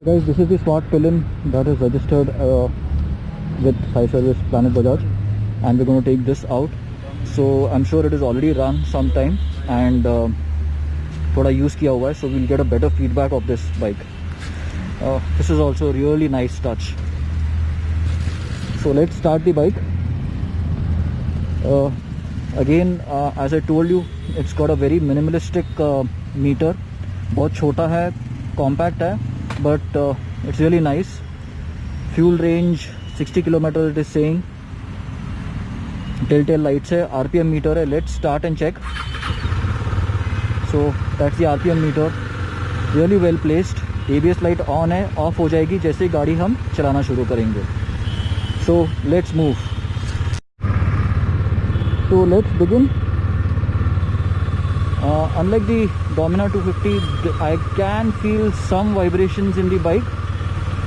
Guys, this is the smart fill-in that is registered with Sai Service Planet Bajaj, and we're going to take this out. So I'm sure it is already run sometime and थोड़ा use किया हुआ है, so we'll get a better feedback of this bike. This is also a really nice touch. So let's start the bike. Again, as I told you, it's got a very minimalistic meter. बहुत छोटा है, compact है, but it's really nice. Fuel range 60 km it is saying. Telltale lights है, RPM meter है. Let's start and check. So that's the RPM meter. Really well placed. ABS light on है, off हो जाएगी जैसे ही गाड़ी हम चलाना शुरू करेंगे. So let's move. So let's begin. Unlike the Dominar 250, I can feel some vibrations in the bike.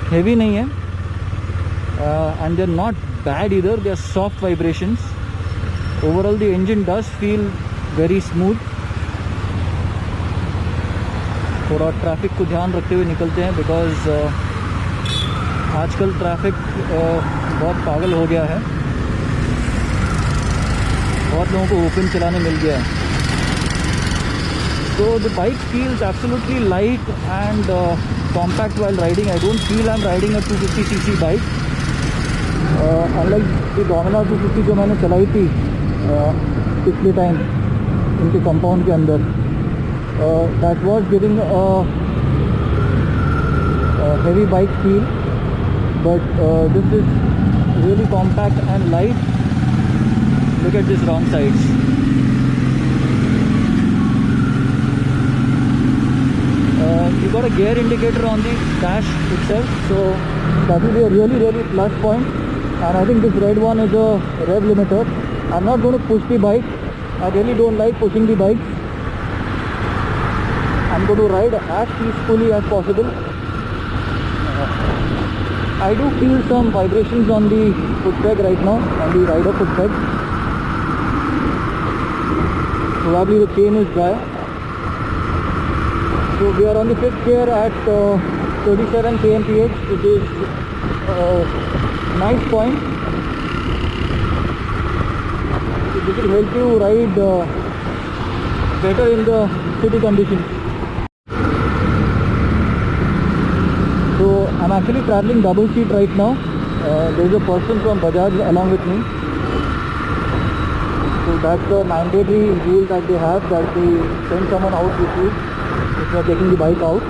Heavy नहीं है, and they're not bad either. They're soft vibrations. Overall, the engine does feel very smooth. थोड़ा traffic को ध्यान रखते हुए निकलते हैं, because आजकल ट्रैफिक बहुत पागल हो गया है. बहुत लोगों को ओपन चलाने मिल गया है. So the bike feels absolutely light and compact while riding. I don't feel I'm riding a 250cc bike. Unlike the Dominar 250 जो मैंने चलाई थी पिछले टाइम इनके कंपाउंड के अंदर, that was giving a heavy bike feel, but this is really compact and light. Look at this wrong sides. You got a gear indicator on the dash itself, so that will be a really plus point. And I think this red one is a rev limiter. I'm not going to push the bike. I really don't like pushing the bike. I'm going to ride as peacefully as possible. I do feel some vibrations on the foot peg right now, on the rider foot peg. Probably the chain is dry. So we are on the 5th gear at 37 kmph, which is a nice point. So this will help you ride better in the city conditions. So I'm actually traveling double seat right now. There is a person from Bajaj along with me. So that's the mandatory rule that they have, that they send someone out with you if you are taking the bike out,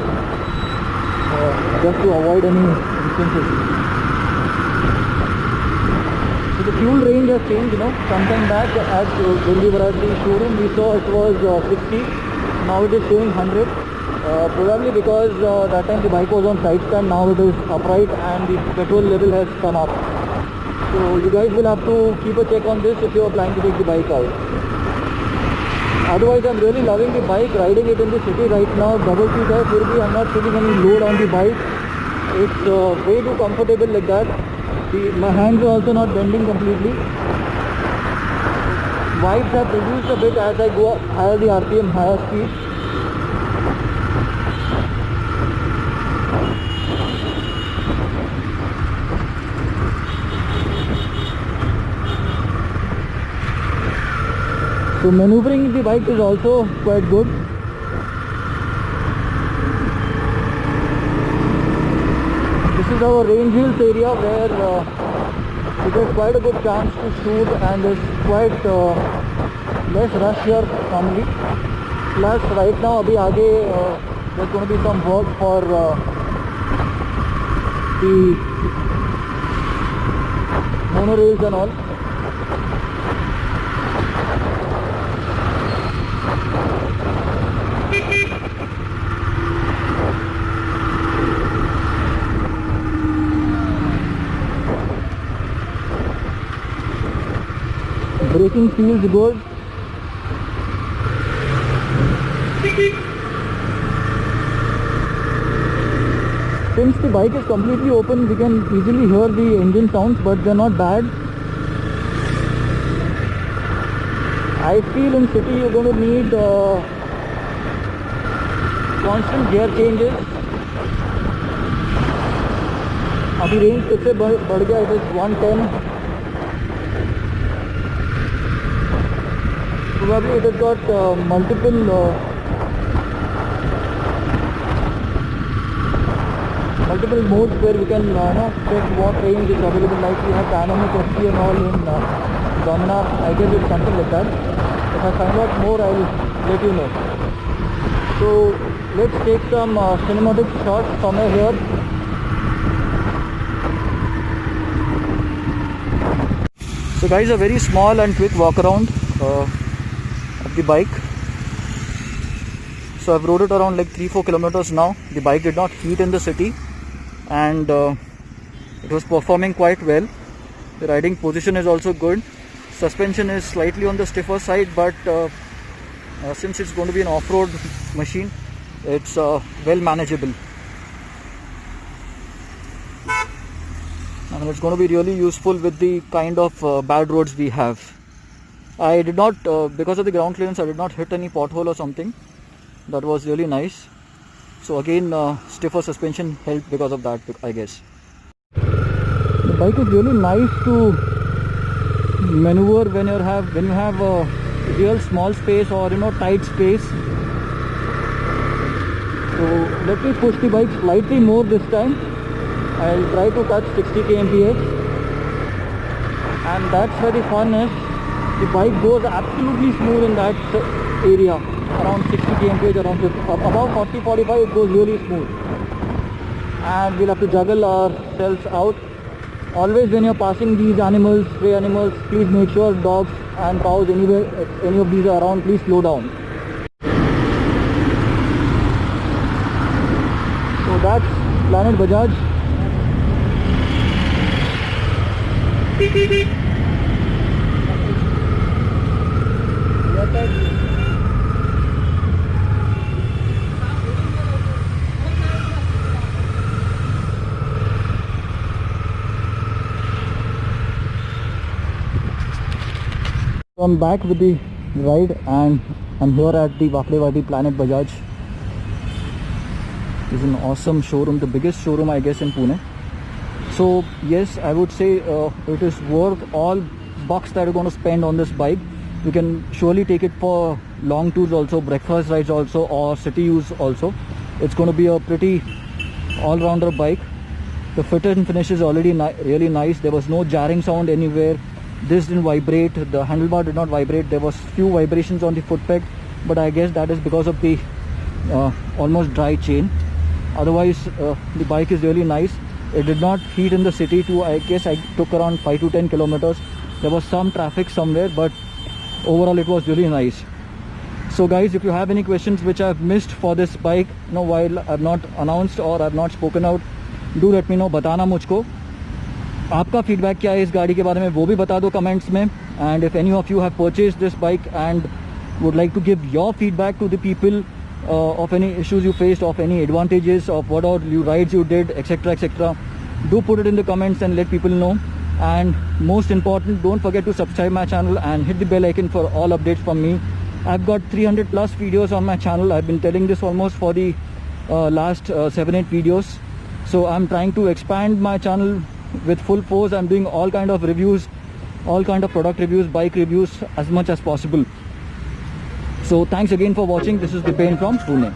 just to avoid any instances. So the fuel range has changed, sometime back when we were at the showroom we saw it was 60, now it is showing 100, probably because that time the bike was on side stand, now it is upright and the petrol level has come up. So you guys will have to keep a check on this if you are planning to take the bike out. Otherwise, I'm really loving the bike, riding it in the city right now. Double seat hai, फिर भी I'm not feeling any load on the bike. It's way too comfortable like that. My hands are also not bending completely. Vibes have reduced a bit as I go up higher the RPM, higher speed. So maneuvering the bike is also quite good. This is our range hills area where you get quite a good chance to shoot, and there's quite less rush here normally. Plus right now abhi aage there's going to be some work for the monorails and all. Braking feels good. Since the bike is completely open, we can easily hear the engine sounds, but they're not bad. I feel in city you're going to need constant gear changes. अभी range इससे बढ़ गया, it is 110. Probably it has got multiple modes where we can check what range is available. Like we have dynamic FP and all in Domina. I guess it's something like that. If I find out more, I will let you know. So let's take some cinematic shots somewhere here. So guys, a very small and quick walk around of the bike. So I've rode it around like 3-4 kilometers now. The bike did not heat in the city, and it was performing quite well. The riding position is also good. Suspension is slightly on the stiffer side, but since it's going to be an off-road machine, it's well manageable. And it's going to be really useful with the kind of bad roads we have. I did not, because of the ground clearance, I did not hit any pothole or something. That was really nice. So again, stiffer suspension helped because of that, I guess. The bike is really nice to maneuver when you have a real small space or tight space. So let me push the bike slightly more this time. I'll try to touch 60 kmph, and that's where the fun is. The bike goes absolutely smooth in that area, around 60 kmph, above 40-45 it goes really smooth. And we'll have to juggle ourselves out. Always when you're passing these animals, stray animals, please make sure dogs and cows, anywhere, any of these are around, please slow down. So that's Planet Bajaj. So I'm back with the ride, and I'm here at the Waklewadi Planet Bajaj. It's an awesome showroom, the biggest showroom I guess in Pune. So yes, I would say it is worth all bucks that you're going to spend on this bike. You can surely take it for long tours also, breakfast rides also, or city use also. It's going to be a pretty all-rounder bike. The fit and finish is already really nice. There was no jarring sound anywhere. This didn't vibrate, the handlebar did not vibrate. There was few vibrations on the foot peg, but I guess that is because of the almost dry chain. Otherwise the bike is really nice. It did not heat in the city too. I guess I took around 5 to 10 kilometers. There was some traffic somewhere, but overall it was really nice. So guys, if you have any questions which I've missed for this bike, while I've not announced or I've not spoken out, do let me know. बताना मुझको आपका feedback क्या है इस गाड़ी के बारे में, वो भी बता दो कमेंट्स में. And if any of you have purchased this bike and would like to give your feedback to the people of any issues you faced, of any advantages, of what all rides you did, etc., do put it in the comments and let people know. And most important, don't forget to subscribe my channel and hit the bell icon for all updates from me. I've got 300 plus videos on my channel. I've been telling this almost for the last 7-8 videos. So I'm trying to expand my channel with full force. I'm doing all kind of reviews, all kind of product reviews, bike reviews as much as possible. So thanks again for watching. This is Dipen from Pune.